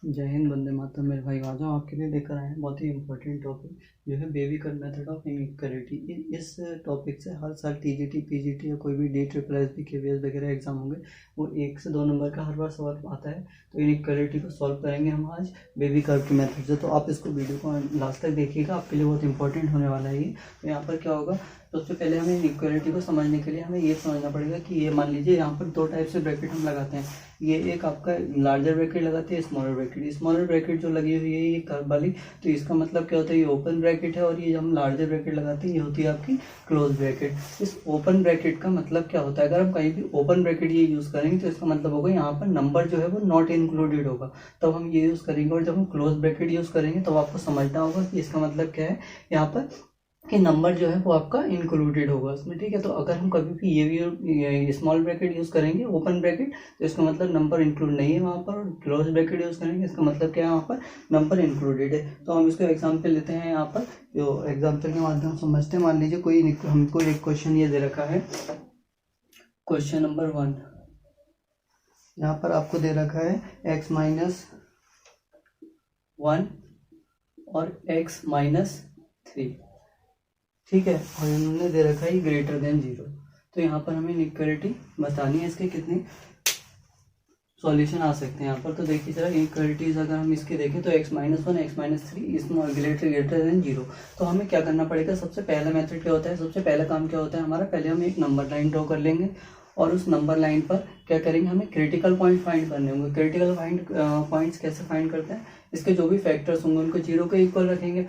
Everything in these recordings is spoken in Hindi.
जय हिंद, वंदे मातरम। मेरे भाई आ जाओ, आपके लिए लेकर आए हैं बहुत ही इंपॉर्टेंट टॉपिक जो है बेबीकर मेथड ऑफ इनइक्वालिटी। इस टॉपिक से हर साल टीजीटी, पीजीटी या कोई भी DSSS, केवीएस वगैरह एग्जाम होंगे वो 1 से 2 नंबर का हर बार सवाल आता है। तो इनइक्वालिटी को सॉल्व करेंगे हम आज बेबीकर के मेथड से। तो आप इसको वीडियो को लास्ट तक देखिएगा, आपके लिए बहुत इंपॉर्टेंट होने वाला है ये। तो यहाँ पर क्या होगा, सबसे पहले हमें इनइक्वालिटी को समझने के लिए हमें ये समझना पड़ेगा कि ये मान लीजिए यहाँ पर 2 टाइप से ब्रैकेट हम लगाते हैं। ये एक आपका लार्जर ब्रैकेट लगाते हैं, स्मॉलर ब्रैकेट। स्मॉलर ब्रैकेट जो लगी हुई है ये कर्व वाली, तो इसका मतलब क्या होता है, ये ओपन ब्रैकेट है। और ये हम लार्जर ब्रैकेट लगाते हैं, ये होती है आपकी क्लोज ब्रैकेट। इस ओपन ब्रैकेट का मतलब क्या होता है, अगर हम कहीं भी ओपन ब्रैकेट ये यूज करेंगे तो इसका मतलब होगा यहाँ पर नंबर जो है वो नॉट इंक्लूडेड होगा, तब हम ये यूज करेंगे। और जब हम क्लोज ब्रैकेट यूज करेंगे तो आपको समझना होगा कि इसका मतलब क्या है यहाँ पर, कि नंबर जो है वो आपका इंक्लूडेड होगा उसमें। ठीक है, तो अगर हम कभी भी ये भी स्मॉल ब्रैकेट यूज करेंगे, ओपन ब्रैकेट, तो इसका मतलब नंबर इंक्लूड नहीं है वहाँ पर। और क्लोज ब्रैकेट यूज करेंगे, इसका मतलब क्या है, वहाँ पर नंबर इंक्लूडेड है। तो हम इसको एग्जाम्पल लेते हैं यहाँ पर, जो एग्जाम्पल के माध्यम से समझते हैं। मान लीजिए कोई हमको एक क्वेश्चन ये दे रखा है, क्वेश्चन नंबर 1। यहाँ पर आपको दे रखा है x-1 और x-3। ठीक है, और इन्होंने दे रखा है ग्रेटर देन 0। तो यहाँ पर हमें इनइक्वालिटी बतानी है, इसके कितने सॉल्यूशन आ सकते हैं यहाँ पर। तो देखिए जरा, इनइक्वालिटीज अगर हम इसके देखें तो x-1, x-3 small greater than 0। तो हमें क्या करना पड़ेगा, सबसे पहला मेथड क्या होता है, सबसे पहला काम क्या होता है हमारा, पहले हम एक नंबर लाइन ड्रॉ कर लेंगे और उस नंबर लाइन पर क्या करेंगे, हमें क्रिटिकल पॉइंट फाइंड करने होंगे। क्रिटिकल पॉइंट्स कैसे फाइंड करते हैं, इसके जो भी फैक्टर्स होंगे उनको 0 के इक्वल रखेंगे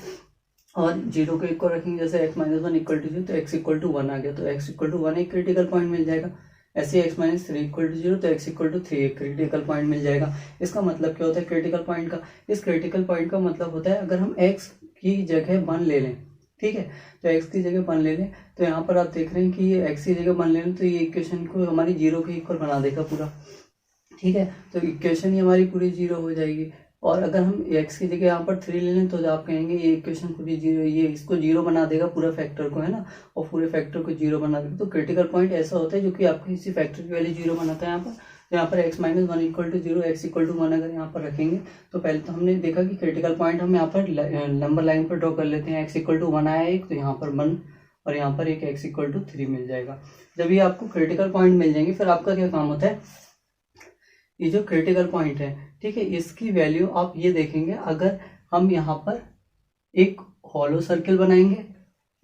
और 0 को इक्वल रखेंगे। जैसे x-1 इक्वल टू 0 तो x इक्वल टू 1 आ गया, तो x इक्वल टू 1 एक क्रिटिकल पॉइंट मिल जाएगा। ऐसे x-3 इक्वल टू 0 तो x इक्वल टू 3 एक क्रिटिकल पॉइंट मिल जाएगा। इसका मतलब क्या होता है क्रिटिकल पॉइंट का, इस क्रिटिकल पॉइंट का मतलब होता है अगर हम x की जगह 1 ले लें, ठीक है, तो x की जगह 1 ले लें, तो यहाँ पर आप देख रहे हैं कि ये x की जगह 1 ले लें तो ये इक्वेशन को हमारी 0 के इक्वल बना देगा पूरा। ठीक है, तो इक्वेशन ही हमारी पूरी 0 हो जाएगी। और अगर हम x की जगह यहाँ पर 3 ले लें तो आप कहेंगे ये इक्वेशन पूरी 0, ये इसको 0 बना देगा पूरा फैक्टर को, है ना, और पूरे फैक्टर को 0 बना देगा। तो क्रिटिकल पॉइंट ऐसा होता है जो कि आपको इसी फैक्टर की वैल्यू 0 बनाता है यहाँ पर। तो यहाँ पर x-1 equal to 0, x equal to 1 अगर यहाँ पर रखेंगे तो पहले तो हमने देखा कि क्रिटिकल पॉइंट हम यहाँ पर नंबर लाइन पर ड्रॉ कर लेते हैं। x इक्वल टू 1 आया एक, तो यहाँ पर 1 और यहाँ पर एक x इक्वल टू 3 मिल जाएगा। जब ये आपको क्रिटिकल पॉइंट मिल जाएंगे फिर आपका क्या काम होता है, ये जो क्रिटिकल पॉइंट है, ठीक है, इसकी वैल्यू आप ये देखेंगे, अगर हम यहाँ पर एक हॉलो सर्किल बनाएंगे,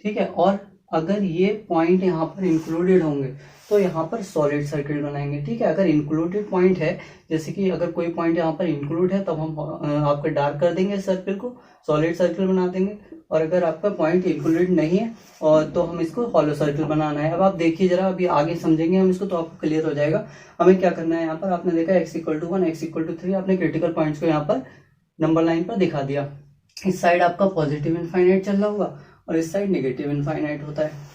ठीक है, और अगर ये पॉइंट यहाँ पर इंक्लूडेड होंगे तो यहाँ पर सॉलिड सर्किल बनाएंगे। ठीक है, अगर इंक्लूडेड पॉइंट है, जैसे कि अगर कोई पॉइंट यहाँ पर इंक्लूड है तब हम आपका डार्क कर देंगे सर्किल को, सॉलिड सर्किल बना देंगे। और अगर आपका पॉइंट इंक्लूडेड नहीं है और तो हम इसको हॉलो सर्किल बनाना है। अब आप देखिए जरा, अभी आगे समझेंगे हम इसको तो आपको क्लियर हो जाएगा। हमें क्या करना है, यहाँ पर आपने देखा x equal to 1, x equal to 3, आपने क्रिटिकल पॉइंट्स को यहाँ पर नंबर लाइन पर दिखा दिया। इस साइड आपका पॉजिटिव इनफाइनाइट चल रहा होगा और इस साइड नेगेटिव इनफाइनाइट होता है।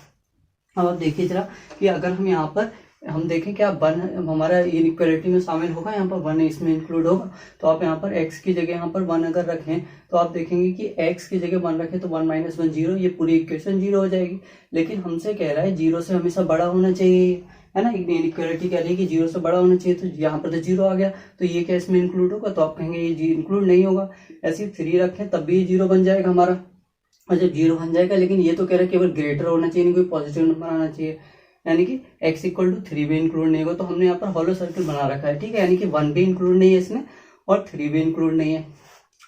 अब आप देखिए जरा कि अगर हम यहाँ पर हम देखें क्या 1 हमारा इनइक्वालिटी में शामिल होगा, यहाँ पर 1 इसमें इंक्लूड होगा, तो आप यहाँ पर x की जगह यहाँ पर 1 अगर रखें तो आप देखेंगे कि x की जगह 1 रखें तो 1 - 1 0, ये पूरी इक्वेशन 0 हो जाएगी। लेकिन हमसे कह रहा है 0 से हमेशा बड़ा होना चाहिए, है ना, इनइक्वालिटी कह रही है कि 0 से बड़ा होना चाहिए, तो यहाँ पर तो 0 आ गया, तो ये क्या इसमें इंक्लूड होगा, तो आप कहेंगे ये इंक्लूड नहीं होगा। ऐसे 3 रखें तब भी 0 बन जाएगा हमारा, और जब 0 बन जाएगा, लेकिन ये तो कह रहा है केवल ग्रेटर होना चाहिए, नहीं कोई पॉजिटिव नंबर आना चाहिए, यानी कि x इक्वल टू 3 भी इंक्लूड नहीं होगा। तो हमने यहाँ पर हॉलो सर्किल बना रखा है, ठीक है, यानी कि 1 भी इंक्लूड नहीं है इसमें और 3 भी इंक्लूड नहीं है।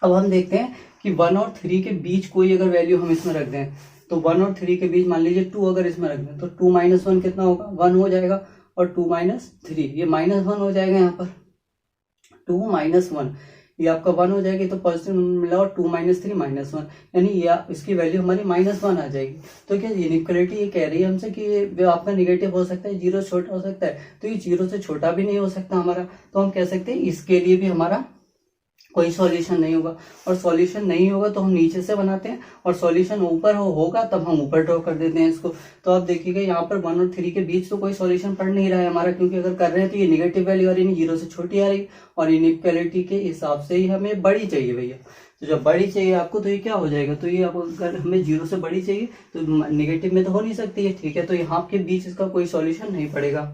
अब हम देखते हैं कि 1 और 3 के बीच कोई अगर वैल्यू हम इसमें रख दें, तो 1 और 3 के बीच मान लीजिए 2 अगर इसमें रख दें तो 2 - 1 कितना होगा, 1 हो जाएगा, और 2 - 3 ये -1 हो जाएगा। यहाँ पर 2 - 1 ये आपका 1 हो जाएगी, तो पॉजिटिव मिला, और 2 - 3 -1, यानी ये इसकी वैल्यू हमारी -1 आ जाएगी। तो क्या इनइक्वालिटी ये कह रही है हमसे कि ये आपका निगेटिव हो सकता है, 0 छोटा हो सकता है, तो ये 0 से छोटा भी नहीं हो सकता हमारा। तो हम कह सकते हैं इसके लिए भी हमारा कोई सॉल्यूशन नहीं होगा। और सॉल्यूशन नहीं होगा तो हम नीचे से बनाते हैं, और सॉल्यूशन ऊपर होगा तब हम ऊपर ड्रॉ कर देते हैं इसको। तो आप देखिएगा यहाँ पर 1 और 3 के बीच तो कोई सॉल्यूशन पड़ नहीं रहा है हमारा, क्योंकि अगर कर रहे हैं तो ये निगेटिव वैल्यू आ रही है, 0 से छोटी आ रही, और इनइक्वालिटी के हिसाब से ही हमें बड़ी चाहिए भैया। तो जब बड़ी चाहिए आपको तो ये क्या हो जाएगा, तो ये आपको अगर हमें 0 से बड़ी चाहिए तो निगेटिव में तो हो नहीं सकती है, ठीक है, तो यहाँ के बीच इसका कोई सॉल्यूशन नहीं पड़ेगा।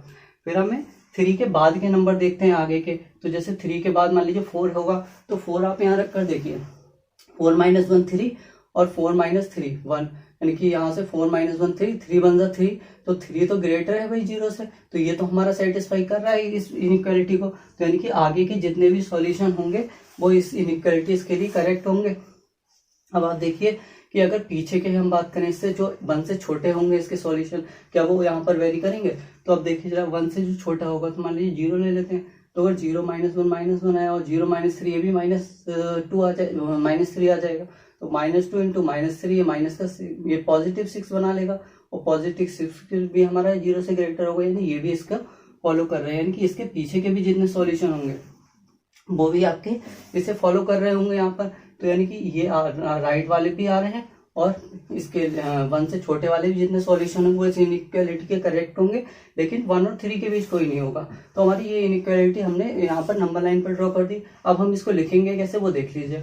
फिर हमें 3 के बाद के नंबर देखते हैं आगे के। तो जैसे 3 के बाद मान लीजिए 4 होगा, तो 4 आप यहाँ रख कर देखिए, 4 - 1 3 और 4 - 3 1, यानी कि यहाँ से 4 - 1 3, 3 × 3, तो 3 तो ग्रेटर है भाई 0 से, तो ये तो हमारा सेटिस्फाई कर रहा है इस इनइक्वालिटी को। तो यानी कि आगे के जितने भी सॉल्यूशन होंगे वो इस इनइक्वालिटीज के लिए करेक्ट होंगे। अब आप देखिए कि अगर पीछे के हम बात करें, इससे जो 1 से छोटे होंगे इसके सॉल्यूशन, क्या वो यहाँ पर वेरी करेंगे? तो अब देखिए जरा 1 से जो छोटा होगा, तो मान लीजिए 0 ले लेते हैं, तो अगर 0 - 1 - 1 आया और 0 - 3 ये भी -2 आ जाए, -3 आ जाएगा, तो -2 × -3 ये माइनस का ये +6 बना लेगा, और +6 भी हमारा 0 से ग्रेटर होगा, यानी ये भी इसका फॉलो कर रहे हैं, यानी कि इसके पीछे के भी जितने सॉल्यूशन होंगे वो भी आपके इसे फॉलो कर रहे होंगे यहाँ पर। तो यानी कि ये राइट वाले भी आ रहे हैं, और इसके 1 से छोटे वाले भी जितने सॉल्यूशन होंगे वो इस इनइक्वालिटी के करेक्ट होंगे, लेकिन 1 और 3 के बीच कोई नहीं होगा। तो हमारी ये इनइक्वालिटी हमने यहाँ पर नंबर लाइन पर ड्रॉ कर दी। अब हम इसको लिखेंगे कैसे वो देख लीजिए।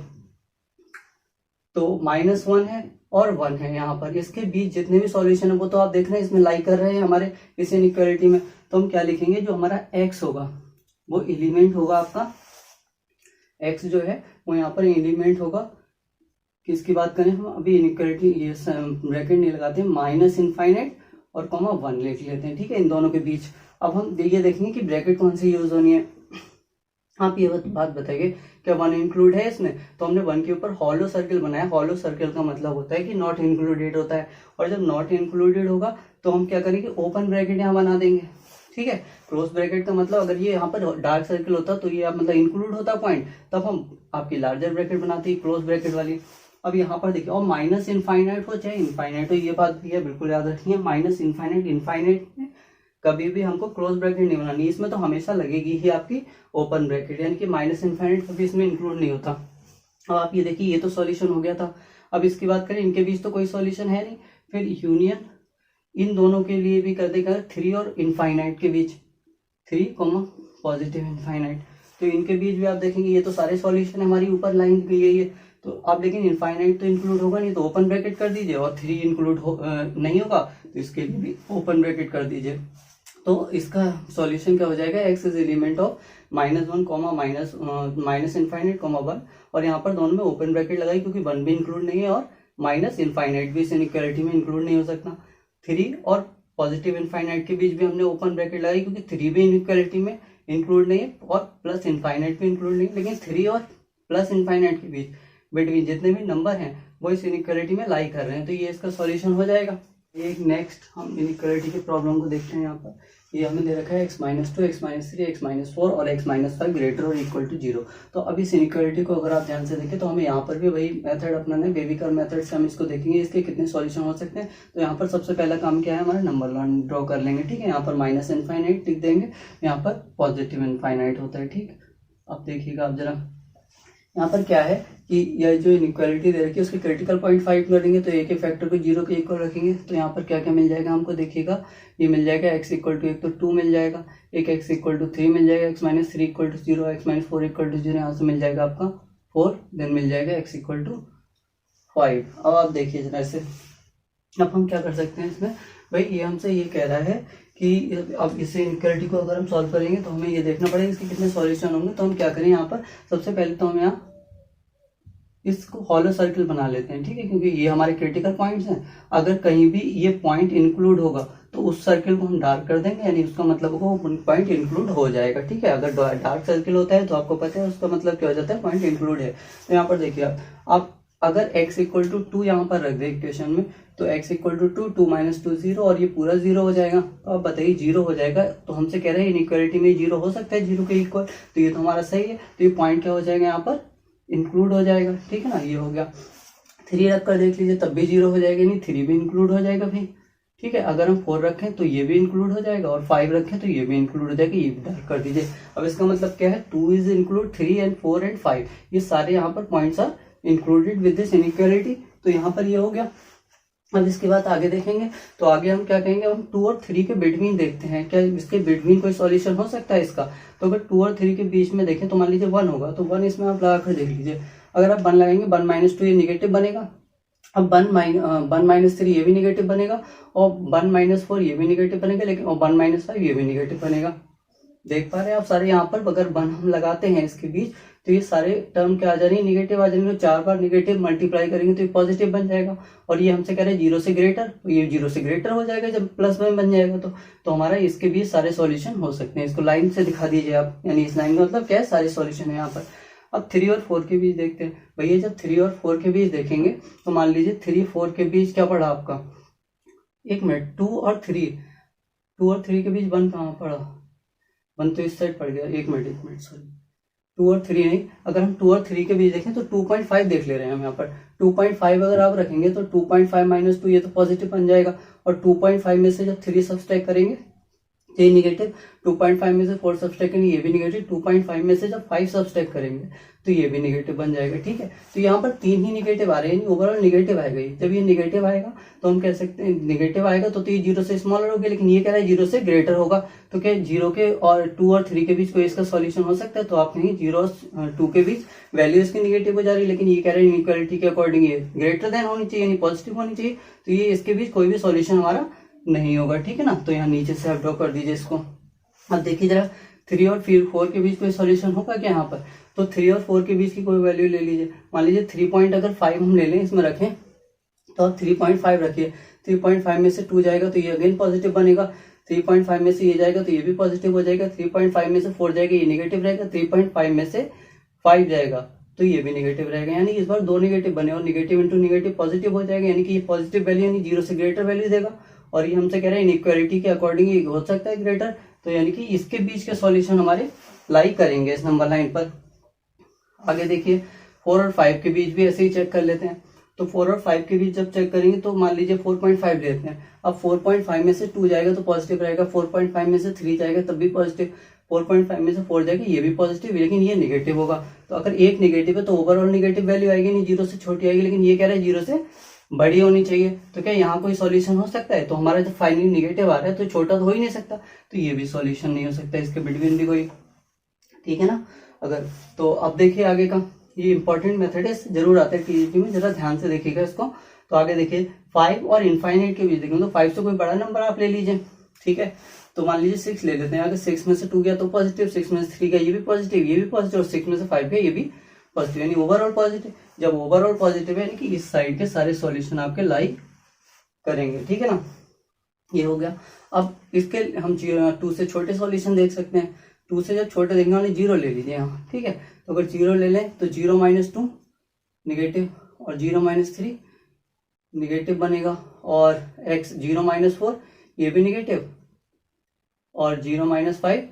तो -1 है और 1 है, यहाँ पर इसके बीच जितने भी सॉल्यूशन है वो तो आप देख रहे हैं इसमें लाई कर रहे हैं हमारे इस इनइक्वालिटी में। तो हम क्या लिखेंगे, जो हमारा x होगा वो एलिमेंट होगा आपका, x जो है वो यहाँ पर एलिमेंट होगा, किसकी बात करें हम अभी इनइक्वालिटी, ये ब्रैकेट नहीं लगाते, -∞ और (1) लिख लेते हैं, ठीक है, इन दोनों के बीच। अब हम ये देखेंगे कि ब्रैकेट कौन सी यूज होनी है। आप ये बात बताइए, क्या 1 इंक्लूड है इसमें? तो हमने 1 के ऊपर हॉलो सर्कल बनाया। हॉलो सर्कल का मतलब होता है कि नॉट इंक्लूडेड होता है, और जब नॉट इंक्लूडेड होगा तो हम क्या करेंगे, ओपन ब्रैकेट यहाँ बना देंगे, ठीक है। क्लोज ब्रैकेट का मतलब अगर ये यहाँ पर डार्क सर्कल होता तो ये मतलब इंक्लूड होता पॉइंट, तब हम आपकी लार्जर ब्रैकेट बनाते हैं, क्लोज ब्रैकेट वाली। अब यहाँ पर देखिए, और -∞ हो चाहे इनफाइनाइट हो, ये बात भी है, बिल्कुल याद रखिए, -∞ इनफाइनाइट में कभी भी हमको क्लोज ब्रैकेट नहीं बनानी, इसमें तो हमेशा लगेगी ही आपकी ओपन ब्रैकेट, यानी कि -∞ कभी इसमें इंक्लूड नहीं होता। अब आप ये देखिए, ये तो सॉल्यूशन हो गया था। अब इसकी बात करें, इनके बीच तो कोई सॉल्यूशन है नहीं, फिर यूनियन इन दोनों के लिए भी कर देगा, 3 और इनफाइनाइट के बीच, 3, +∞, तो इनके बीच भी आप देखेंगे ये तो सारे सॉल्यूशन हमारी ऊपर लाइन की गई है। तो आप लेकिन इनफाइनाइट तो इंक्लूड होगा नहीं, तो ओपन ब्रैकेट कर दीजिए, और 3 इंक्लूड नहीं होगा तो इसके लिए भी ओपन ब्रैकेट कर दीजिए। तो इसका सॉल्यूशन क्या हो जाएगा, x इज एलिमेंट ऑफ -1, -∞, 1, और यहाँ पर दोनों में ओपन ब्रैकेट लगाई क्योंकि 1 भी इंक्लूड नहीं है और -∞ भी इस इनइक्वालिटी में इंक्लूड नहीं हो सकता। 3 और +∞ के बीच भी हमने ओपन ब्रैकेट लगाई क्योंकि 3 भी इनइक्वालिटी में इंक्लूड नहीं है और +∞ भी इंक्लूड नहीं है, लेकिन 3 और +∞ के बीच बिटवीन जितने भी नंबर हैं वो इस इनइक्वालिटी में लाई कर रहे हैं, तो ये इसका सॉल्यूशन हो जाएगा। एक नेक्स्ट हम इनइक्वालिटी के प्रॉब्लम को देखते हैं। यहाँ पर ये हमें दे रखा है x - 2, x - 3, x - 4 और x - 5 ग्रेटर और इक्वल टू 0। तो अब इस इनइक्वालिटी को अगर आप ध्यान से देखें तो हमें यहाँ पर भी वही मेथड अपनाना है, बेबी कर्व मेथड से हम इसको देखेंगे इसके कितने सॉल्यूशन हो सकते हैं। तो यहाँ पर सबसे पहला काम क्या है, हमारा नंबर लाइन ड्रॉ कर लेंगे, ठीक है। यहाँ पर -∞ लिख देंगे, यहाँ पर +∞ होता है, ठीक। अब देखिएगा आप जरा, यहाँ पर क्या है कि यह जो इनइक्वालिटी दे रखी है उसके क्रिटिकल पॉइंट 5 कर देंगे, तो एक फैक्टर को 0 के इक्वल रखेंगे। तो यहाँ पर क्या क्या मिल जाएगा हमको, देखिएगा ये मिल जाएगा x = 1 तो 2 मिल जाएगा, एक x = 3 मिल जाएगा, x - 3 = 0, x - 4 = 0, यहाँ से मिल जाएगा आपका 4, देन मिल जाएगा x = 5। अब आप देखिए जरा इसे, अब हम क्या कर सकते हैं इसमें, भाई ये हमसे ये कह रहा है कि अब इसे इनइक्वालिटी को अगर हम सॉल्व करेंगे तो हमें ये देखना पड़ेगा इसके कितने सॉल्यूशन होंगे। तो हम क्या करें, यहाँ पर सबसे पहले तो हम यहाँ इसको हॉलो सर्कल बना लेते हैं, ठीक है, क्योंकि ये हमारे क्रिटिकल पॉइंट्स हैं। अगर कहीं भी ये पॉइंट इंक्लूड होगा तो उस सर्कल को हम डार्क कर देंगे, यानी उसका मतलब वो पॉइंट इंक्लूड हो जाएगा, ठीक है। अगर डार्क सर्कल होता है तो आपको पता है उसका मतलब क्या हो जाता है, पॉइंट इंक्लूड है। तो यहाँ पर देखिए आप अगर x = 2 यहाँ पर रख दे इक्वेशन में, तो x = 2, 2 - 2 0, और ये पूरा 0 हो जाएगा। तो आप बताइए 0 हो जाएगा, तो हमसे कह रहे हैं इनइक्वालिटी में 0 हो सकता है 0 के इक्वल, तो ये तो हमारा सही है। तो ये पॉइंट क्या हो जाएगा, यहाँ पर इंक्लूड हो जाएगा, ठीक है ना। ये हो गया, 3 रख कर देख लीजिए तब भी 0 हो जाएगा, नहीं 3 भी इंक्लूड हो जाएगा भाई, ठीक है। अगर हम 4 रखें तो ये भी इंक्लूड हो जाएगा, और 5 रखें तो ये भी इंक्लूड हो जाएगा, ये भी डार्क कर दीजिए। अब इसका मतलब क्या है, 2 इज इंक्लूड 3 and 4 and 5, ये सारे यहाँ पर points are included with this inequality. तो यहाँ पर ये हो गया। अब इसके बाद आगे देखेंगे तो आगे हम क्या कहेंगे, हम 2 और 3 के बिटवीन देखते हैं, क्या इसके बिटवीन कोई सॉल्यूशन हो सकता है इसका। तो अगर 2 और 3 के बीच में देखें तो मान लीजिए 1 होगा, तो 1 इसमें आप लगा कर देख लीजिए। अगर आप 1 लगाएंगे, 1 - 2 ये निगेटिव बनेगा, अब 1 - 3 ये भी निगेटिव बनेगा, और 1 - 4 ये भी निगेटिव बनेगा, लेकिन और 1 - 5 ये भी निगेटिव बनेगा। देख पा रहे हैं आप सारे यहाँ पर अगर 1 हम लगाते हैं इसके बीच तो ये सारे टर्म क्या आ जा रही है, निगेटिव आ जाएंगे। 4 बार निगेटिव मल्टीप्लाई करेंगे तो ये पॉजिटिव बन जाएगा। और ये हमसे कह रहे हैं 0 से ग्रेटर, तो ये 0 से ग्रेटर हो जाएगा जब प्लस में बन जाएगा। तो हमारा इसके बीच सारे सॉल्यूशन हो सकते हैं। इसको लाइन से दिखा दीजिए आप, यानी इस लाइन का मतलब क्या है, सारे सॉल्यूशन है यहाँ पर। अब 3 और 4 के बीच देखते हैं। भैया जब 3 और 4 के बीच देखेंगे तो मान लीजिए 3 4 के बीच क्या पड़ा आपका, 1 मिनट, 2 और 3 के बीच 1 कहाँ पड़ा, 1 तो इस साइड पड़ गया। 1 मिनट सॉरी, 2 और 3 नहीं, अगर हम 2 और 3 के बीच देखें तो 2.5 देख ले रहे हैं हम यहाँ पर। 2.5 अगर आप रखेंगे तो 2.5 माइनस 2 ये तो पॉजिटिव बन जाएगा। और 2.5 में से जब 3 सब्सट्रैक्ट करेंगे तो ये निगेटिव, 2.5 में से 4 सब्सट्रैक्ट करेंगे ये भी निगेटिव, 2.5 में से जब 5 सब्सट्रैक्ट करेंगे तो ये भी निगेटिव बन जाएगा। ठीक है, तो यहाँ पर 3 ही निगेटिव आ रहे हैं, ओवरऑल निगेटिव आएगा। जब ये निगेटिव आएगा तो हम कह सकते हैं निगेटिव आएगा तो ये 0 से स्मॉलर हो गया, लेकिन ये कह रहा है 0 से ग्रेटर होगा। तो क्या 0 के और 2 और 3 के बीच कोई इसका सॉल्यूशन हो सकता है? तो आप कहेंगे 0 और 2 के बीच वैल्यू इसकी निगेटिव हो जा रही है, लेकिन ये कह रहे हैं इनइक्वालिटी के अकॉर्डिंग ये ग्रेटर देन होनी चाहिए, यानी पॉजिटिव होनी चाहिए। तो ये इसके बीच कोई भी सॉल्यूशन हमारा नहीं होगा। ठीक है ना, तो यहाँ नीचे से आप ड्रॉ कर दीजिए इसको। अब देखिए जरा 3 और 4 के बीच कोई सॉल्यूशन होगा क्या यहाँ पर? तो 3 और 4 के बीच की कोई वैल्यू ले लीजिए। मान लीजिए 3.5 हम ले लें, इसमें रखें तो आप 3.5 रखिए। 3.5 में से 2 जाएगा तो ये अगेन पॉजिटिव बनेगा। 3.5 में से ये जाएगा तो ये भी पॉजिटिव हो जाएगा। 3.5 में से 4 जाएगा ये निगेटिव रहेगा। 3.5 में से 5 जाएगा तो ये भी निगेटिव रहेगा। यानी इस बार 2 निगेटिव बने और निगेटिव इंटू निगेटिव पॉजिटिव हो जाएगा, यानी कि ये पॉजिटिव वैल्यू यानी 0 से ग्रेटर वैल्यू देगा। और ये हमसे कह रहे हैं इनइक्वालिटी के अकॉर्डिंग ये हो सकता है ग्रेटर, तो यानी कि इसके बीच के सॉल्यूशन हमारे लाई करेंगे इस नंबर लाइन पर। आगे देखिए 4 और 5 के बीच भी ऐसे ही चेक कर लेते हैं। तो 4 और 5 के बीच जब चेक करेंगे तो मान लीजिए 4.5 लेते हैं। अब 4.5 में से 2 जाएगा तो पॉजिटिव रहेगा। 4.5 में से 3 जाएगा तब भी पॉजिटिव। 4.5 में से 4 जाएगा ये भी पॉजिटिव, लेकिन ये निगेटिव होगा। तो अगर एक निगेटिव है तो ओवरऑल निगेटिव वैल्यू आएगी नहीं, 0 से छोटी आएगी, लेकिन ये कह रहा है 0 से बड़ी होनी चाहिए। तो क्या यहाँ कोई सॉल्यूशन हो सकता है? तो हमारा जब फाइनली निगेटिव आ रहा है तो छोटा तो हो ही नहीं सकता, तो ये भी सॉल्यूशन नहीं हो सकता इसके बिटवीन भी कोई। ठीक है ना, अगर तो अब देखिए आगे का, ये इंपॉर्टेंट मेथड है, जरूर आता है टीजीटी में, जरा ध्यान से देखिएगा इसको। तो आगे देखिए 5 और इनफाइनाइट के बीच देखेंगे तो 5 से कोई बड़ा नंबर आप ले लीजिए। ठीक है, तो मान लीजिए 6 ले लेते हैं। अगर 6 में से 2 गया तो पॉजिटिव, 6 में से 3 गया ये भी पॉजिटिव, ये भी पॉजिटिव, और 6 में से 5 गया ये भी पॉजिटिव, यानी ओवरऑल पॉजिटिव। जब ओवरऑल पॉजिटिव है यानी कि इस साइड के सारे सॉल्यूशन आपके लाई करेंगे। ठीक है ना, ये हो गया। अब इसके हम 2 से छोटे सॉल्यूशन देख सकते हैं। 2 से जब छोटे देखेंगे वाले 0 ले लीजिए यहाँ। ठीक है, तो अगर 0 ले लें तो 0 - 2 निगेटिव और 0 - 3 निगेटिव बनेगा, और x 0 - 4 ये भी निगेटिव, और 0 - 5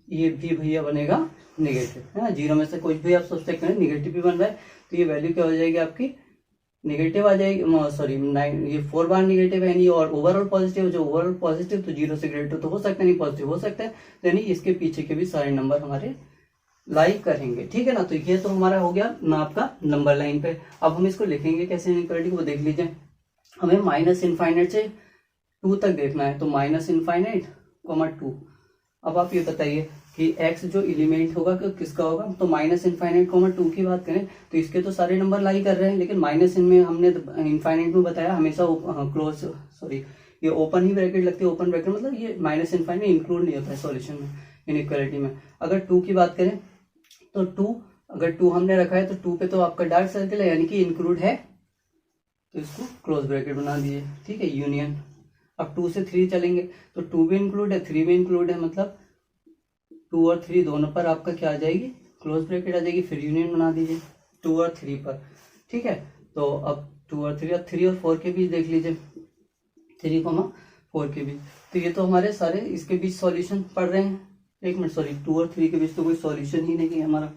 ये भी भैया बनेगा निगेटिव, है ना। 0 में से कुछ भी आप सब्सट्रैक्ट करें निगेटिव भी बन रहा है, तो ये वैल्यू क्या हो जाएगी आपकी, निगेटिव आ जाएगी। सॉरी 9, ये 4 बार निगेटिव है, और ओवरऑल पॉजिटिव, जो ओवरऑल पॉजिटिव तो 0 से ग्रेटर तो हो सकता है, नहीं पॉजिटिव हो सकता है, तो यानी इसके पीछे के भी सारे नंबर हमारे लाइक करेंगे। ठीक है ना, तो ये तो हमारा हो गया ना आपका नंबर लाइन पे। अब हम इसको लिखेंगे कैसे इनइक्वालिटी को देख लीजिए। हमें -इनफाइनाइट से 2 तक देखना है, तो -इनफाइनाइट, 2। अब आप ये बताइए कि x जो एलिमेंट होगा किसका होगा, तो -इनफाइनाइट, 2 की बात करें तो इसके तो सारे नंबर लाई कर रहे हैं, लेकिन माइनस इनमें हमने इनफाइनाइट में बताया हमेशा क्लोज, सॉरी ये ओपन ही ब्रैकेट लगती है। ओपन ब्रैकेट मतलब ये -इनफाइनाइट इंक्लूड नहीं होता है सॉल्यूशन में, इनइक्वालिटी में। अगर 2 की बात करें तो 2, अगर 2 हमने रखा है तो 2 पे तो आपका डार्क सर्कल है, यानी कि इंक्लूड है, तो इसको क्लोज ब्रैकेट बना दिए। ठीक है, यूनियन। अब 2 से 3 चलेंगे तो 2 भी इंक्लूड है, 3 भी इंक्लूड है, मतलब 2 और 3 दोनों पर आपका क्या आ जाएगी, क्लोज ब्रैकेट आ जाएगी, फिर यूनियन बना दीजिए 2 और 3 पर। ठीक है, तो अब 2 और 3, अब 3 और 4 के बीच देख लीजिए, 3,4 के बीच, तो ये तो हमारे सारे इसके बीच सॉल्यूशन पढ़ रहे हैं। 1 मिनट, सॉरी 2 और 3 के बीच तो कोई सॉल्यूशन ही नहीं है हमारा,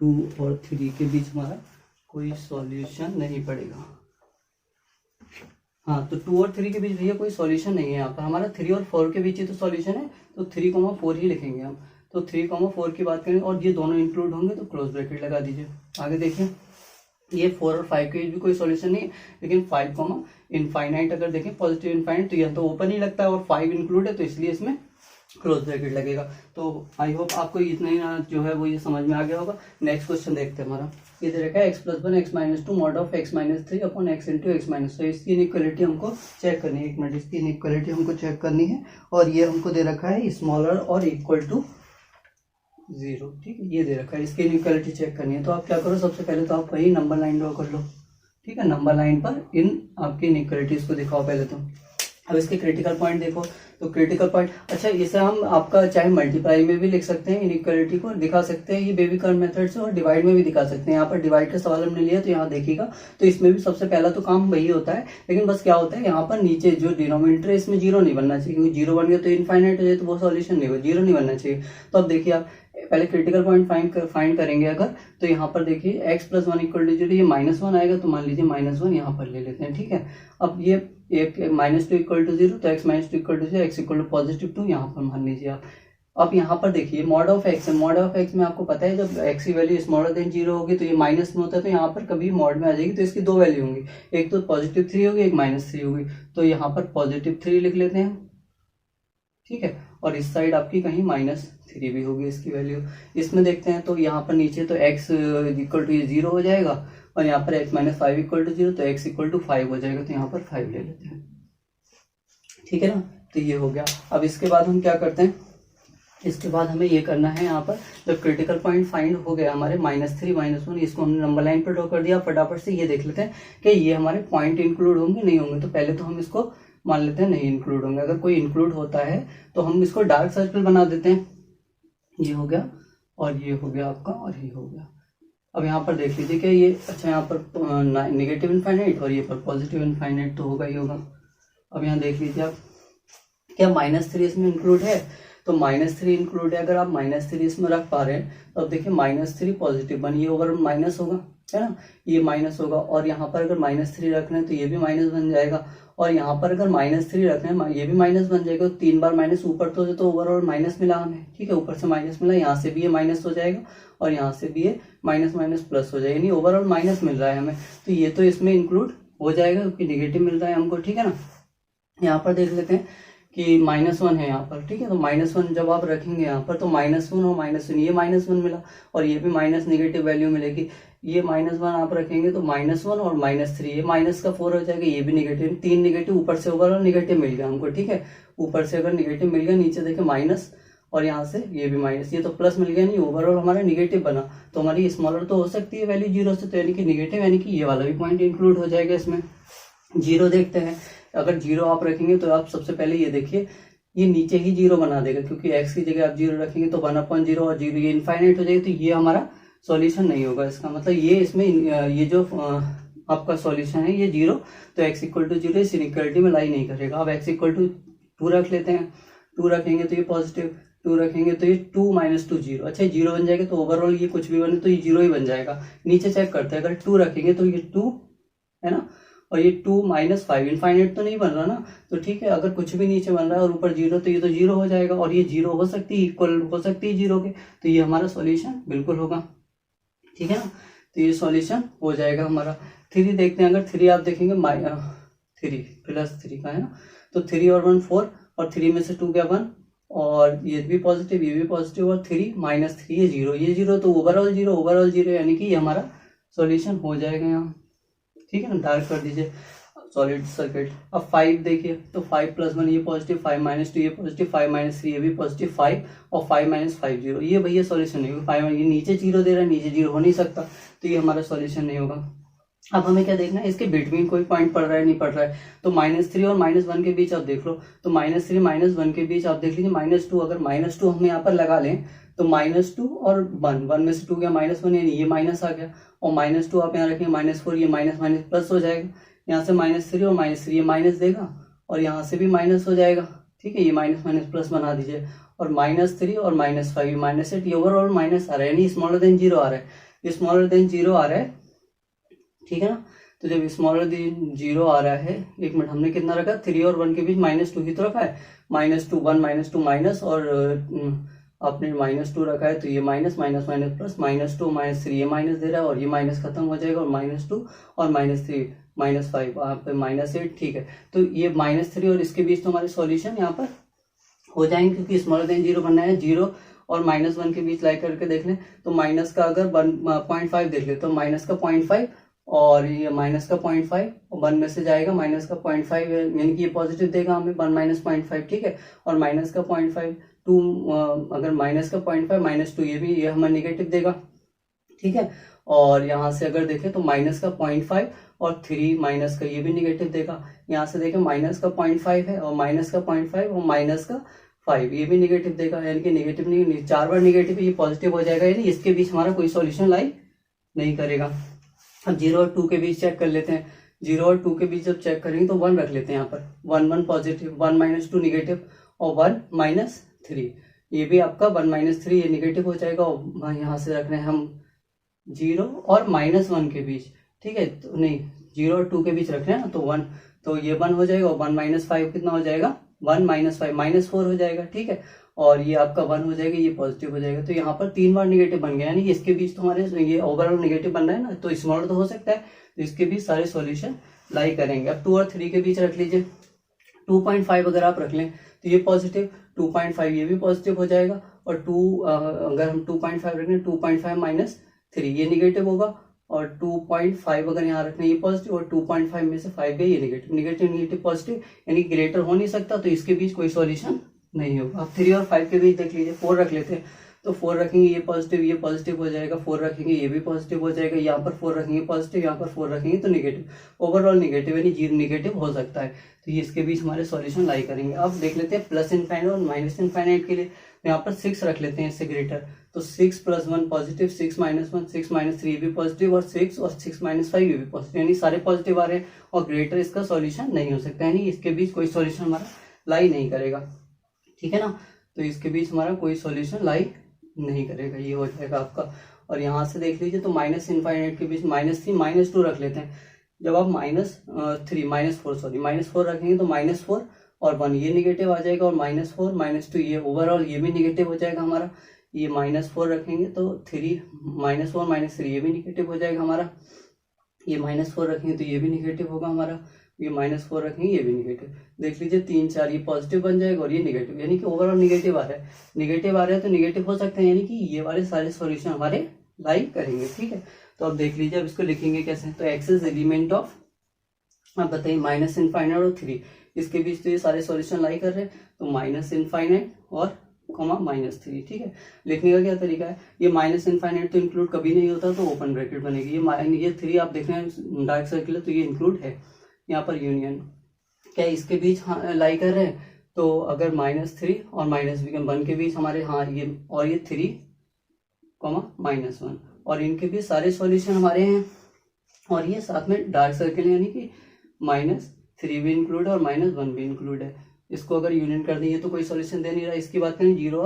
2 और 3 के बीच हमारा कोई सॉल्यूशन नहीं पड़ेगा। हाँ, तो 2 और 3 के बीच भैया कोई सॉल्यूशन नहीं है यहाँ पर, हमारा 3 और 4 के बीच ही तो सॉल्यूशन है, तो 3,4 ही लिखेंगे हम। तो 3,4 की बात करें और ये दोनों इंक्लूड होंगे तो क्लोज ब्रैकेट लगा दीजिए। आगे देखिए, ये 4 और 5 के बीच भी कोई सॉल्यूशन नहीं है, लेकिन 5, इनफाइनाइट अगर देखें पॉजिटिव इनफाइनाइट तो यह तो ओपन ही लगता है, और 5 इंक्लूड है तो इसलिए इसमें क्लोज ब्रैकेट लगेगा। तो आई होप आपको इतना ही जो है वो ये समझ में आ गया होगा। नेक्स्ट क्वेश्चन देखते हैं हमारा। ये दे रखा है x+1 x-2 mod of x-3 upon x into x-, तो इसकी इनइक्वालिटी हमको चेक करनी है। एक मिनट, इसकी इनइक्वालिटी हमको चेक करनी है और ये हमको दे रखा है स्मॉलर और इक्वल टू 0। ठीक है, ये दे रखा है, इसकी इनइक्वालिटी चेक करनी है। तो आप क्या करो, सबसे पहले तो आप वही नंबर लाइन ड्रॉ कर लो। ठीक है, नंबर लाइन पर इन आपकी इनइक्वालिटीज को दिखाओ पहले तो। अब इसके क्रिटिकल पॉइंट देखो, तो क्रिटिकल पॉइंट, अच्छा इसे हम आपका चाहे मल्टीप्लाई में भी लिख सकते हैं, इनइक्वालिटी को दिखा सकते हैं ये बेबी कर्व मेथड से, और डिवाइड में भी दिखा सकते हैं। यहाँ पर डिवाइड का सवाल हमने लिया तो यहाँ देखिएगा, तो इसमें भी सबसे पहला तो काम वही होता है, लेकिन बस क्या होता है यहाँ पर नीचे जो डिनोमिनेटर है इसमें 0 नहीं बनना चाहिए, क्योंकि 0 बन गया तो इनफाइनाइट हो जाए तो वो सॉल्यूशन नहीं होगा, 0 नहीं बनना चाहिए। तो अब देखिए आप पहले क्रिटिकल पॉइंट फाइंड करेंगे अगर, तो यहाँ पर देखिए x+1 इक्वल टू 0, ये -1 आएगा तो मान लीजिए -1 यहाँ पर ले लेते हैं। ठीक है, अब ये एक -2 इक्वल टू 0, तो x-2 equal to 0, x equal to +2 यहाँ पर मान लीजिए आप। अब यहाँ पर देखिए मॉड ऑफ x है, मॉड ऑफ x में आपको पता है जब x की वैल्यू स्मॉलर देन 0 होगी तो ये माइनस में होता है, तो यहाँ पर कभी मॉड में आ जाएगी तो इसकी दो वैल्यू होंगी, एक तो +3 होगी, एक -3 होगी, तो यहाँ पर +3 लिख लेते हैं। ठीक है, और इस साइड आपकी कहीं -3 भी होगी इसकी वैल्यू। इसमें देखते हैं तो यहाँ पर नीचे तो x इक्वल टू 0 हो जाएगा, और यहाँ पर x-5 इक्वल टू 0, तो x इक्वल टू 5 हो जाएगा, तो यहाँ पर 5 ले लेते हैं। ठीक है ना, तो ये हो गया। अब इसके बाद हम क्या करते हैं, इसके बाद हमें ये करना है, यहाँ पर जब क्रिटिकल पॉइंट फाइंड हो गया हमारे -3 -1, इसको हमने नंबर लाइन पर ड्रॉ कर दिया। फटाफट से ये देख लेते हैं कि ये हमारे पॉइंट इंक्लूड होंगे नहीं होंगे। तो पहले तो हम इसको मान लेते हैं नहीं इंक्लूड होंगे। अगर कोई इंक्लूड होता है तो हम इसको डार्क सर्कल बना देते हैं। ये हो गया, और ये हो गया आपका, और ये हो गया। अब यहाँ पर देख लीजिए कि ये, अच्छा यहाँ पर नेगेटिव इनफाइनाइट और ये पर पॉजिटिव इनफाइनाइट तो होगा ही होगा। अब यहाँ देख लीजिए आप, क्या -3 इसमें इंक्लूड है, तो -3 इंक्लूड है। अगर आप -3 इसमें रख पा रहे हैं तो अब देखिए -3 पॉजिटिव बन, ये ओवर माइनस होगा, है ना, ये माइनस होगा। और यहाँ पर अगर -3 रख रहे हैं तो ये भी माइनस बन जाएगा, और यहाँ पर अगर -3 रख रहे हैं ये भी माइनस बन जाएगा। तो 3 बार माइनस ऊपर तो ओवरऑल माइनस मिला हमें। ठीक है, ऊपर से माइनस मिला, यहाँ से भी ये माइनस हो जाएगा, और यहाँ से भी ये माइनस माइनस प्लस हो जाएगा, यानी ओवरऑल माइनस मिल रहा है हमें। तो ये तो इसमें इंक्लूड हो जाएगा क्योंकि निगेटिव मिल रहा है हमको। ठीक है ना, यहाँ पर देख लेते हैं कि -1 है यहाँ पर। ठीक है, तो -1 जब आप रखेंगे यहाँ पर तो -1 और -1, ये -1 मिला, और ये भी माइनस निगेटिव वैल्यू मिलेगी। ये -1 आप रखेंगे तो -1 और -3, ये माइनस का 4 हो जाएगा, ये भी निगेटिव, 3 निगेटिव ऊपर से ओवरऑल निगेटिव मिल गया हमको। ठीक है, ऊपर से अगर निगेटिव मिल गया, नीचे देखे माइनस, और यहाँ से ये भी माइनस, ये तो प्लस मिल गया, नहीं ओवरऑल हमारा निगेटिव बना। तो हमारी स्मॉलर तो हो सकती है वैल्यू 0 से, तो यानी कि निगेटिव, यानी कि ये वाला भी पॉइंट इंक्लूड हो जाएगा इसमें। 0 देखते हैं, अगर 0 आप रखेंगे तो आप सबसे पहले ये देखिए, ये नीचे ही 0 बना देगा, क्योंकि x की जगह आप 0 रखेंगे तो 1/0 और 0 ये इनफाइनाइट हो जाएगी, तो ये हमारा सॉल्यूशन नहीं होगा। इसका मतलब ये इसमें ये जो आपका सॉल्यूशन है ये 0, तो x इक्वल टू 0 इस इनइक्वालिटी में लाई नहीं करेगा। अब x इक्वल टू 2 रख लेते हैं, 2 रखेंगे तो ये पॉजिटिव, 2 रखेंगे तो ये 2 - 2 0, अच्छा 0 बन जाएगा, तो ओवरऑल ये कुछ भी बने तो ये 0 ही बन जाएगा। नीचे चेक करते हैं, अगर 2 रखेंगे तो ये 2 है ना, और ये 2 - 5 इनफाइनाइट तो नहीं बन रहा ना, तो ठीक है, अगर कुछ भी नीचे बन रहा है और ऊपर 0 तो ये तो 0 हो जाएगा, और ये 0 हो सकती है, इक्वल हो सकती है 0 के, तो ये हमारा सॉल्यूशन बिल्कुल होगा। ठीक है ना, तो ये सॉल्यूशन हो जाएगा हमारा। 3 देखते हैं, अगर 3 आप देखेंगे 3 +3 का है ना, तो 3 और 1 4, और 3 में से 2 गया 1, और ये भी पॉजिटिव, ये भी पॉजिटिव, और 3 - 3 ये 0, ये 0, तो ओवरऑल 0, यानी कि ये हमारा सॉल्यूशन हो जाएगा यहाँ। ठीक है ना, डार्क कर दीजिए सॉलिड सर्किट। अब 5 देखिए, तो 5 + 1 ये पॉजिटिव, 5 - 2 ये पॉजिटिव, 5 - 3 ये भी पॉजिटिव, 5 और 5 - 5 0, ये भैया सॉल्यूशन नहीं होगा। 5 ये नीचे 0 दे रहा है, नीचे 0 हो नहीं सकता, तो ये हमारा सॉल्यूशन नहीं होगा। अब हमें क्या देखना है, इसके बिटवीन कोई पॉइंट पड़ रहा है नहीं पड़ रहा है, तो -3 और -1 के बीच आप देख लो, तो -3 -1 के बीच आप देख लीजिए -2, अगर -2 हम यहाँ पर लगा लें तो -2 और 1 में से 2 गया -1, यानी ये माइनस आ गया, और -2 आप यहाँ रखेंगे -4, ये माइनस माइनस प्लस हो जाएगा, यहाँ से -3 और -3 ये माइनस देगा, और यहाँ से भी माइनस हो जाएगा। ठीक है, ये माइनस माइनस प्लस बना दीजिए, और -3 और -5 -8, ये ओवरऑल माइनस आ रहा है, यानी स्मॉलर देन 0 आ रहा है, स्मॉलर देन 0 आ रहा है। ठीक है ना, तो जब स्मॉलर देन 0 आ रहा है, एक मिनट, हमने कितना रखा, 3 और 1 के बीच -2 ही तो रखा है, -2 1 -2 माइनस, और आपने -2 रखा है तो ये माइनस माइनस माइनस प्लस, -2 -3 ये माइनस दे रहा है, और ये माइनस खत्म हो जाएगा, और -2 और -3 -5 यहाँ पे -8। ठीक है, तो ये -3 और इसके बीच तो हमारे सॉल्यूशन यहाँ पर हो जाएंगे, क्योंकि स्मॉलर देन 0 बनना है। 0 और -1 के बीच लाई करके देख लें तो माइनस का अगर 0.5 देख ले तो माइनस का 0.5 और ये माइनस का 0.5 और 1 में से जाएगा माइनस का 0.5, यानी कि ये पॉजिटिव देगा हमें 1 - 0.5, ठीक है। और माइनस का 0.5 2, अगर माइनस का 0.5 -2 ये हमें निगेटिव देगा, ठीक है। और यहाँ से अगर देखें तो माइनस का 0.5 और 3 माइनस का ये भी निगेटिव देगा। यहाँ से देखें माइनस का 0.5 है और माइनस का 0.5 और माइनस का 5 ये भी निगेटिव देगा, यानी कि निगेटिव नहीं, 4 बार निगेटिव ये पॉजिटिव हो जाएगा, यानी इसके बीच हमारा कोई सॉल्यूशन लाई नहीं करेगा। अब 0 और 2 के बीच चेक कर लेते हैं। 0 और 2 के बीच जब चेक करेंगे तो 1 रख लेते हैं यहाँ पर। 1 1 पॉजिटिव, 1 - 2 निगेटिव और 1 - 3 ये भी आपका 1 - 3 ये निगेटिव हो जाएगा। और यहाँ से रख रहे हैं हम 0 और -1 के बीच, ठीक है। तो नहीं, 0 और 2 के बीच रख रहे हैं ना, तो 1, तो ये 1 हो जाएगा और 1 - 5 कितना हो जाएगा, 1 - 5 -4 हो जाएगा, ठीक है। और ये आपका 1 हो जाएगा, ये पॉजिटिव हो जाएगा। तो यहाँ पर 3 बार निगेटिव बन गया, यानी इसके बीच तो हमारे ये ओवरऑल निगेटिव बन रहा है ना, तो स्मॉलर तो हो सकता है, तो इसके बीच सारे सॉल्यूशन लाई करेंगे। अब 2 और 3 के बीच रख लीजिए। 2.5 अगर आप रख लें तो ये पॉजिटिव, 2.5 ये भी पॉजिटिव हो जाएगा। और 2 अगर हम 2.5 रख लें, 2.5 - 3 ये निगेटिव होगा। और 2.5 अगर यहाँ रखना ये पॉजिटिव, और 2.5 में से 5 गए ये निगेटिव, निगेटिव पॉजिटिव, यानी ग्रेटर हो नहीं सकता, तो इसके बीच कोई सॉल्यूशन नहीं होगा। अब 3 और 5 के बीच देख लीजिए। 4 रख लेते हैं, तो 4 रखेंगे ये पॉजिटिव हो जाएगा। 4 रखेंगे ये भी पॉजिटिव हो जाएगा। यहाँ पर 4 रखेंगे पॉजिटिव, यहाँ पर 4 रखेंगे तो निगेटिव, ओवरऑल निगेटिव, यानी 0 निगेटिव हो सकता है। तो ये इसके बीच हमारे सॉल्यूशन लाई करेंगे। अब देख लेते हैं प्लस इनफाइनाइट और माइनस इनफाइनाइट के लिए। तो यहाँ पर 6 रख लेते हैं इससे ग्रेटर, तो 6 + 1 पॉजिटिव, 6 - 1 6 - 3 भी पॉजिटिव, और 6 और 6 - 5 ये भी पॉजिटिव, यानी सारे पॉजिटिव आ रहे हैं। और ग्रेटर इसका सॉल्यूशन नहीं हो सकता, यानी इसके बीच कोई सॉल्यूशन हमारा लाई नहीं करेगा, ठीक है ना। तो इसके बीच हमारा कोई सॉल्यूशन लाई नहीं करेगा, ये हो जाएगा आपका। और यहाँ से देख लीजिए तो माइनस इनफाइनाइट के बीच -3 - 2 रख लेते हैं। जब आप -4 रखेंगे तो -4 और 1 ये निगेटिव आ जाएगा, और -4 - 2 ये ओवरऑल ये भी निगेटिव हो जाएगा हमारा। ये -4 रखेंगे तो 3 -4 - 3 ये भी निगेटिव हो जाएगा हमारा। ये -4 रखेंगे तो ये भी निगेटिव होगा हमारा। ये -4 रखेंगे ये भी निगेटिव। देख लीजिए 3 4 ये पॉजिटिव बन जाएगा और ये निगेटिव, यानी कि ओवरऑल निगेटिव आ रहा है। निगेटिव आ रहा है तो निगेटिव हो सकते हैं, यानी कि ये वाले सारे सॉल्यूशन हमारे लाई करेंगे, ठीक है। तो अब देख लीजिए, अब इसको लिखेंगे कैसे। तो एक्स इज एलिमेंट ऑफ, आप बताइए, माइनस इनफाइनाइट और 3, इसके बीच तो ये सारे सॉल्यूशन लाई कर रहे हैं, तो माइनस इनफाइनाइट और -3, ठीक है। लिखने का क्या तरीका है, ये माइनस इनफाइनाइट तो इंक्लूड कभी नहीं होता, तो ओपन ब्रैकेट बनेगी। ये 3 आप देख रहे हैं डार्क सर्किल है, तो ये इंक्लूड है। यहाँ पर यूनियन क्या इसके बीच लाई कर रहे हैं, तो अगर -3 और -1 के बीच हमारे ये और ये 3, -1 और इनके बीच सारे सॉल्यूशन हमारे हैं। और ये साथ में डार्क सर्किल है, यानी कि -3 भी इंक्लूड है और -1 भी इंक्लूड है। इसको अगर यूनियन कर देंगे तो कोई सॉल्यूशन दे नहीं रहा। इसकी बात करें 0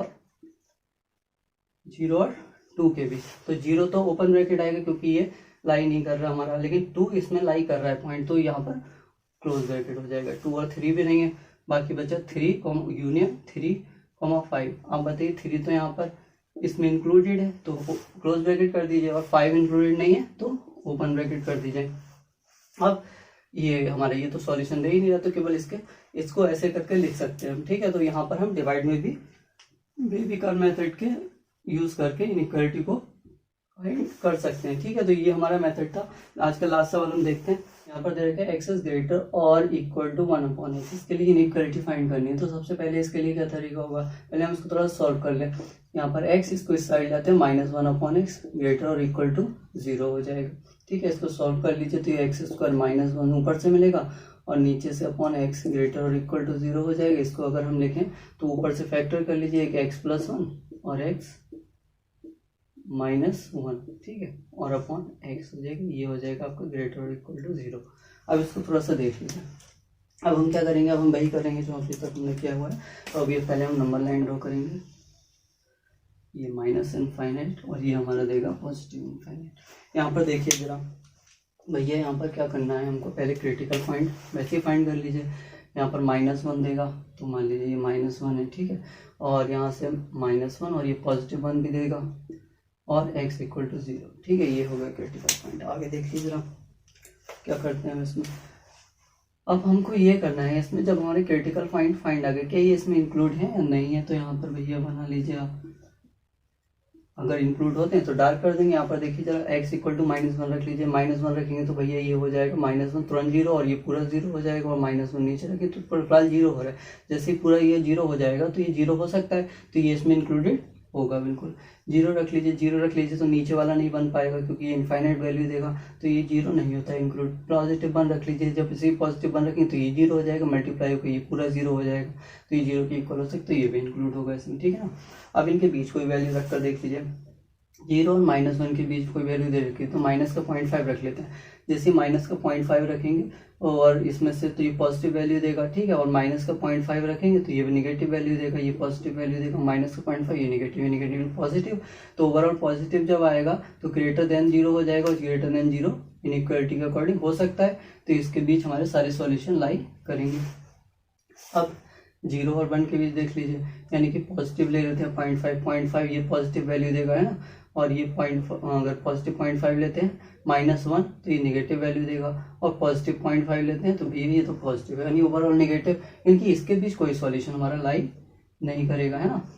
और 2 के बीच, तो 0 तो ओपन ब्रैकेट आएगा क्योंकि ये लाई नहीं कर रहा हमारा, लेकिन 2 इसमें लाई कर रहा है पॉइंट, तो यहाँ पर क्लोज ब्रैकेट हो जाएगा। 2 और 3 भी नहीं है, बाकी बचा 3 यूनियन 3, 5। आप बताइए 3 तो यहाँ पर इसमें इंक्लूडेड है तो क्लोज ब्रैकेट कर दीजिए, और 5 इंक्लूडेड नहीं है तो ओपन ब्रैकेट कर दीजिए। अब ये हमारा ये तो सॉल्यूशन दे ही नहीं रहा, तो केवल इसको ऐसे करके लिख सकते हैं हम, ठीक है। तो यहाँ पर हम डिवाइड में भी बेबीकर मेथड के यूज करके इनइक्वालिटी को फाइंड कर सकते हैं, ठीक है। तो ये हमारा मेथड था। आज का लास्ट सवाल हम देखते हैं। यहाँ पर दे रखा है एक्स इज ग्रेटर और इक्वल टू 1/x, इसके लिए इनइक्वालिटी फाइंड करनी है। तो सबसे पहले इसके लिए क्या तरीका होगा, पहले हम इसको थोड़ा सॉल्व कर लें। यहाँ पर x इसको इस साइड लाते हैं, -1/x ग्रेटर और इक्वल टू 0 हो जाएगा, ठीक है। इसको सॉल्व कर लीजिए तो ये x² -1 ऊपर से मिलेगा और नीचे से x ग्रेटर और इक्वल टू 0 हो जाएगा। इसको अगर हम लिखें तो ऊपर से फैक्टर कर लीजिए, एक x + 1 और x -1, ठीक है, और x हो जाएगा, ये हो जाएगा आपका ग्रेटर और इक्वल टू 0। अब इसको थोड़ा सा देख लीजिए। अब हम क्या करेंगे, अब हम वही करेंगे जो अभी तक हमने किया हुआ है। तो अभी पहले हम नंबर लाइन ड्रॉ करेंगे, ये माइनस इनफाइनाइट और ये हमारा देगा पॉजिटिव इनफाइनाइट। यहाँ पर देखिए जरा भैया, यहाँ पर क्या करना है हमको, पहले क्रिटिकल पॉइंट वैसे ही फाइंड कर लीजिए। यहाँ पर -1 देगा तो मान लीजिए ये -1 है, ठीक है। और यहाँ से -1 और ये पॉजिटिव 1 भी देगा और x इक्वल टू 0, ठीक है। ये हो गया क्रिटिकल पॉइंट। आगे देखिए जरा क्या करते हैं हम इसमें। अब हमको ये करना है इसमें, जब हमारे क्रिटिकल पॉइंट फाइंड आ गए, क्या ये इसमें इंक्लूड है या नहीं है, तो यहाँ पर भैया बना लीजिए आप, अगर इंक्लूड होते हैं तो डार्क कर देंगे। यहाँ पर देखिए जरा x इक्वल टू -1 रख लीजिए, -1 रखेंगे तो भैया ये हो जाएगा -1 तुरंत 0 और ये पूरा 0 हो जाएगा, और -1 नीचे रखिए तो फिलहाल 0 हो रहा है। जैसे ही पूरा ये 0 हो जाएगा तो ये 0 हो सकता है, तो ये इसमें इंक्लूडेड होगा बिल्कुल। 0 रख लीजिए, 0 रख लीजिए तो नीचे वाला नहीं बन पाएगा क्योंकि ये इनफाइनाइट वैल्यू देगा, तो ये 0 नहीं होता है इंक्लूड। +1 रख लीजिए, जब इसे +1 रखेंगे तो ये 0 हो जाएगा, मल्टीप्लाई होकर ये पूरा 0 हो जाएगा, तो ये 0 के इक्वल हो सकता है, तो ये भी इंक्लूड होगा इसमें, ठीक है ना। अब इनके बीच कोई वैल्यू रखकर देख लीजिए, 0 और -1 के बीच कोई वैल्यू दे रखी है तो माइनस का 0.5 रख लेते हैं। जैसे माइनस का 0.5 रखेंगे और इसमें से तो ये पॉजिटिव वैल्यू देगा, ठीक है, और माइनस का 0.5 रखेंगे तो ये भी निगेटिव वैल्यू देगा, ये पॉजिटिव वैल्यू देगा, माइनस का 0.5 ये निगेटिव पॉजिटिव, तो ओवरऑल पॉजिटिव जब आएगा तो ग्रेटर देन 0 हो जाएगा, और ग्रेटर देन 0 इनइक्वालिटी के अकॉर्डिंग हो सकता है, तो इसके बीच हमारे सारे सॉल्यूशन लाई करेंगे। अब 0 और 1 के बीच देख लीजिए, यानी कि पॉजिटिव ले लेते हैं 0.5 ये पॉजिटिव वैल्यू देगा, है ना, और ये अगर पॉजिटिव 0.5 लेते हैं -1 तो ये निगेटिव वैल्यू देगा, और पॉजिटिव 0.5 लेते हैं तो ये तो पॉजिटिव है, यानी ओवरऑल निगेटिव, इनकी इसके बीच कोई सॉल्यूशन हमारा लाई नहीं करेगा, है ना।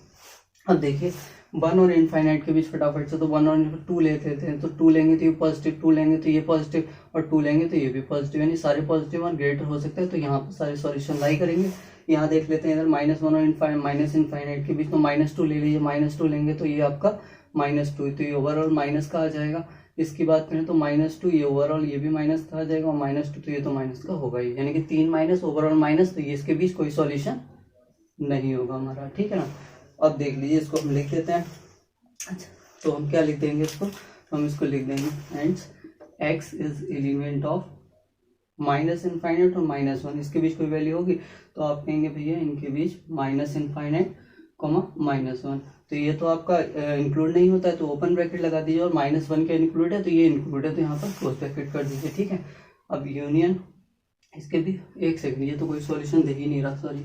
अब देखिए 1 और इनफाइनाइट के बीच फटाफट से, तो 1 और 2 लेते थे, तो 2 लेंगे तो ये पॉजिटिव, 2 लेंगे तो ये पॉजिटिव, और 2 लेंगे तो ये भी पॉजिटिव, यानी सारे पॉजिटिव और ग्रेटर हो सकते हैं, तो यहाँ पर सारे सॉल्यूशन लाई करेंगे। यहाँ देख लेते हैं इधर -1 और माइनस इनफाइनाइट के बीच में -2 ले लीजिए, -2 लेंगे तो ये आपका -2, तो ये ओवरऑल माइनस का आ जाएगा। इसकी बात करें तो -2 ये ओवरऑल ये भी माइनस का आ जाएगा, और -2 तो ये तो माइनस का होगा ही, यानी कि 3 माइनस ओवरऑल माइनस, तो ये इसके बीच कोई सॉल्यूशन नहीं होगा हमारा, ठीक है ना। अब देख लीजिए इसको हम लिख देते हैं। अच्छा, तो हम क्या लिख देंगे इसको, हम इसको लिख देंगे and x is element of -infinite और -1, इसके बीच कोई वैल्यू होगी तो आप कहेंगे भैया इनके बीच -इनफाइनाइट, -1, तो ये तो आपका इंक्लूड नहीं होता है तो ओपन ब्रैकेट लगा दीजिए, और -1 के इंक्लूड है तो ये इंक्लूड है तो यहाँ पर क्लोज ब्रैकेट कर दीजिए, ठीक है। अब यूनियन इसके भी, एक सेकंड, ये तो कोई सॉल्यूशन दे ही नहीं रहा, सॉरी,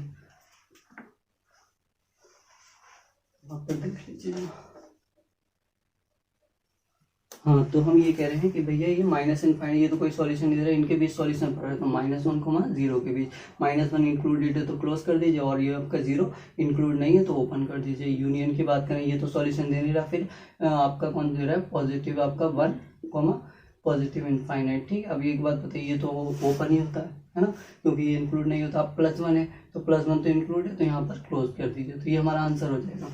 वहाँ पर देख लीजिए। हाँ, तो हम ये कह रहे हैं कि भैया ये -इनफाइनाइट ये तो कोई सॉल्यूशन नहीं दे रहा, इनके बीच सॉल्यूशन पड़ रहा है, तो -1, 0 के बीच -1 इंक्लूडेड है तो क्लोज कर दीजिए, और ये आपका 0 इंक्लूड नहीं है तो ओपन कर दीजिए। यूनियन की बात करें, ये तो सॉल्यूशन दे नहीं रहा, फिर आपका कौन दे रहा है, पॉजिटिव आपका 1, पॉजिटिव इनफाइनाइट, ठीक। अब एक बात बताइए, ये तो ओपन ही होता है ना, क्योंकि ये इंक्लूड नहीं होता। अब +1 है तो +1 तो इंक्लूड है तो यहाँ पर क्लोज कर दीजिए, तो ये हमारा आंसर हो जाएगा।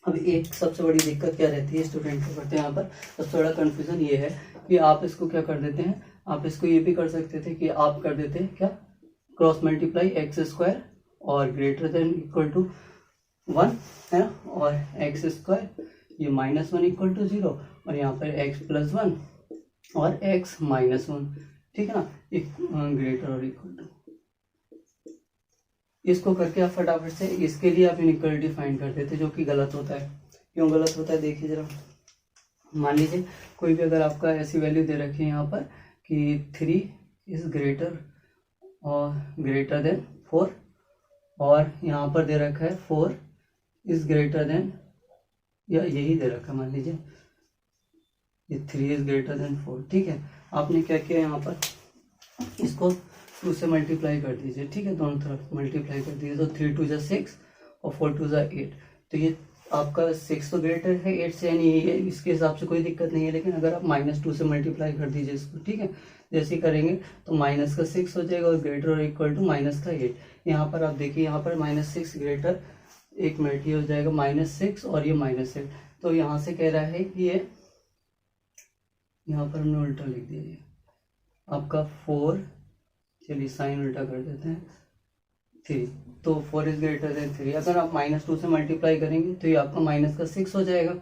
अब एक सबसे बड़ी दिक्कत क्या रहती है स्टूडेंट को करते हैं, यहाँ पर सबसे बड़ा कंफ्यूजन ये है कि आप इसको क्या कर देते हैं, आप इसको ये भी कर सकते थे कि आप कर देते हैं क्या, क्रॉस मल्टीप्लाई x² और ग्रेटर देन इक्वल टू 1, है ना, और x² ये -1 इक्वल टू 0, और यहाँ पर x+1 और x -1, ठीक है ना, ग्रेटर और इक्वल टू, इसको करके आप फटाफट से इसके लिए आप इनइक्वालिटी फाइंड कर देते, जो कि गलत होता है। क्यों गलत होता है देखिए जरा, मान लीजिए कोई भी अगर आपका ऐसी वैल्यू दे रखी है यहाँ पर कि 3 इज ग्रेटर देन 4, और यहाँ पर दे रखा है 4 इज ग्रेटर देन, या यही दे रखा है, मान लीजिए ये 3 इज ग्रेटर देन 4, ठीक है। आपने क्या किया यहाँ पर, इसको 2 से मल्टीप्लाई कर दीजिए, ठीक है, दोनों तरफ मल्टीप्लाई कर दीजिए, तो 3 2 = 6 और 4 2 = 8, तो ये आपका 6 तो ग्रेटर है 8 से, यानी ये इसके हिसाब से कोई दिक्कत नहीं है। लेकिन अगर आप -2 से मल्टीप्लाई कर दीजिए इसको, ठीक है, जैसे करेंगे तो -6 हो जाएगा, और ग्रेटर और इक्वल टू -8। यहाँ पर आप देखिए, यहाँ पर -6 ग्रेटर, एक मिनट, ये हो जाएगा -6 और ये -8, तो यहाँ से कह रहा है कि ये, यहाँ पर हमने उल्टा लिख दिया, आपका 4, चलिए साइन उल्टा कर देते हैं, 3, तो 4 इज ग्रेटर देन 3। अगर आप -2 से मल्टीप्लाई करेंगे तो ये आपका -6 हो जाएगा,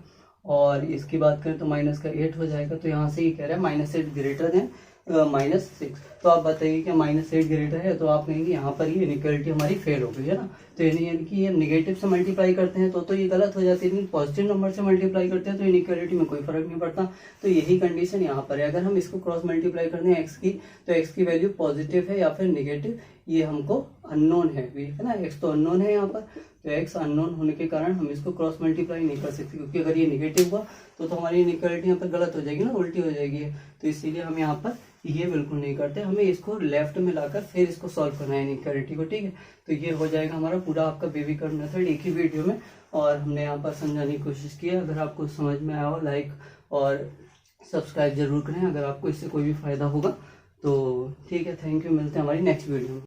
और इसकी बात करें तो -8 हो जाएगा। तो यहाँ से ये कह रहा है -8 ग्रेटर देन -6, तो आप बताइए कि -8 ग्रेटर है, तो आप कहेंगे यहाँ पर ये इनइक्वालिटी हमारी फेल हो गई है ना। तो यानी कि ये नेगेटिव से मल्टीप्लाई करते हैं तो ये गलत हो जाती है, लेकिन पॉजिटिव नंबर से मल्टीप्लाई करते हैं तो इनइक्वालिटी में कोई फर्क नहीं पड़ता। तो यही कंडीशन यहाँ पर है, अगर हम इसको क्रॉस मल्टीप्लाई करते हैं एक्स की, तो एक्स की वैल्यू पॉजिटिव है या फिर निगेटिव, ये हमको अननोन है ना, x तो अननोन है यहाँ पर, तो x अननोन होने के कारण हम इसको क्रॉस मल्टीप्लाई नहीं कर सकते, क्योंकि अगर ये निगेटिव हुआ तो हमारी इनइक्वालिटी यहाँ पर गलत हो जाएगी ना, उल्टी हो जाएगी। तो इसीलिए हम यहाँ पर ये बिल्कुल नहीं करते, हमें इसको लेफ्ट में लाकर फिर इसको सॉल्व करना है इनइक्वालिटी को, ठीक है। तो ये हो जाएगा हमारा पूरा आपका बेबी कर्व मेथड एक ही वीडियो में, और हमने यहाँ पर समझाने की कोशिश की है। अगर आपको समझ में आया हो लाइक और सब्सक्राइब जरूर करें अगर आपको इससे कोई भी फायदा होगा तो, ठीक है। थैंक यू, मिलते हैं हमारी नेक्स्ट वीडियो में।